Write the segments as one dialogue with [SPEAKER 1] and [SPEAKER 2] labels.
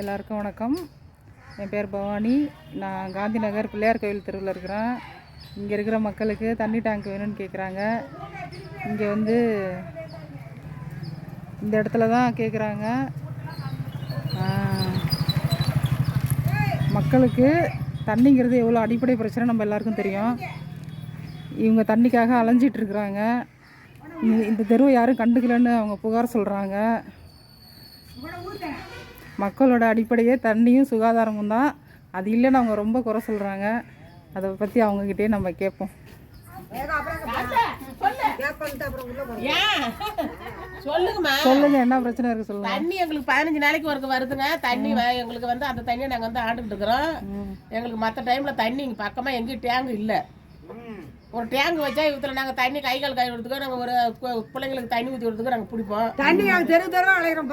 [SPEAKER 1] எல்லாருக்கும் வணக்கம். என் பேர் பவானி. நான் காந்தி நகர் பிள்ளையார் கோயில் தெருவில் இருக்கிறேன். இங்கே இருக்கிற மக்களுக்கு தண்ணி டேங்க் வேணும்னு கேட்குறாங்க. இங்கே வந்து இந்த இடத்துல தான் கேட்குறாங்க. மக்களுக்கு தண்ணிங்கிறது எவ்வளோ அடிப்படை பிரச்சனை நம்ம எல்லாருக்கும் தெரியும். இவங்க தண்ணிக்காக அலைஞ்சிட்ருக்குறாங்க. இந்த தெருவை யாரும் கண்டுக்கலன்னு அவங்க புகார் சொல்கிறாங்க. மக்களோட அடிப்படையே தண்ணியும் சுகாதாரமும் தான். அது இல்லைன்னு அவங்க ரொம்ப குறை சொல்கிறாங்க. அதை பற்றி அவங்கக்கிட்டே நம்ம கேட்போம். சொல்லுங்க, என்ன பிரச்சனை இருக்கு சொல்லுங்க.
[SPEAKER 2] தண்ணி எங்களுக்கு 15 நாளைக்கு ஒருக்கு வருதுங்க. தண்ணி எங்களுக்கு வந்து அந்த தண்ணியை நாங்கள் வந்து ஆண்டுகிட்டு இருக்கிறோம். எங்களுக்கு மற்ற டைம்ல தண்ணி இங்கே பக்கமாக எங்கேயும் டேங்க் இல்லை. ஒரு டேங்க் வச்சா இதில் நாங்கள் தண்ணி கை விடுறதுக்கோ நாங்கள் ஒரு பிள்ளைங்களுக்கு தண்ணி ஊற்றி விடுறதுக்கோ நாங்கள் பிடிப்போம்.
[SPEAKER 3] தண்ணி தெரு அலைகிறோம்,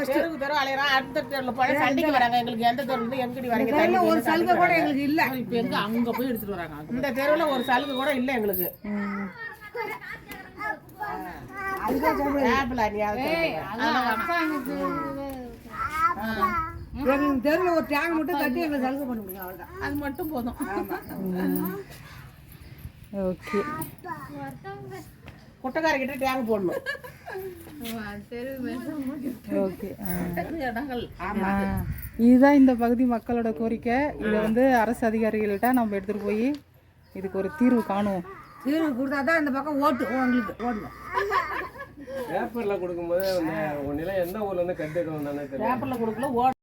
[SPEAKER 2] அலைகிறோம். அடுத்த தெருவில் போனால் சண்டைக்கு வராங்க. எங்களுக்கு எந்த தெருவில் எங்கடி வரீங்க?
[SPEAKER 3] தண்ணி ஒரு சலுகை கூட எங்களுக்கு இல்லை.
[SPEAKER 2] இப்போ எங்க அங்கே போய் எடுத்துட்டு வராங்க. இந்த தெருவில் ஒரு சலுகை கூட இல்லை எங்களுக்கு.
[SPEAKER 3] தெருவில் ஒரு டேங்க் மட்டும் கட்டி எங்களுக்கு சலுகை பண்ண முடியும். அவ்வளோதான்,
[SPEAKER 2] அது மட்டும் போதும்.
[SPEAKER 1] ஓகே,
[SPEAKER 2] குட்டக்காரர்கிட்ட டேங்க் போடணும்.
[SPEAKER 1] ஓகே. இதுதான் இந்த பகுதி மக்களோட கோரிக்கை. இதை வந்து அரசு அதிகாரிகள்கிட்ட நம்ம எடுத்துகிட்டு போய் இதுக்கு ஒரு தீர்வு காணுவோம்.
[SPEAKER 3] தீர்வு கொடுத்தா தான் இந்த பக்கம் உங்களுக்கு ஓடணும்.
[SPEAKER 4] பேப்பரில் கொடுக்கும்போது உங்கள் நிலம் எந்த ஊர்லேருந்து கட்டிடுவோம் தானே?
[SPEAKER 2] பேப்பரில் கொடுக்கல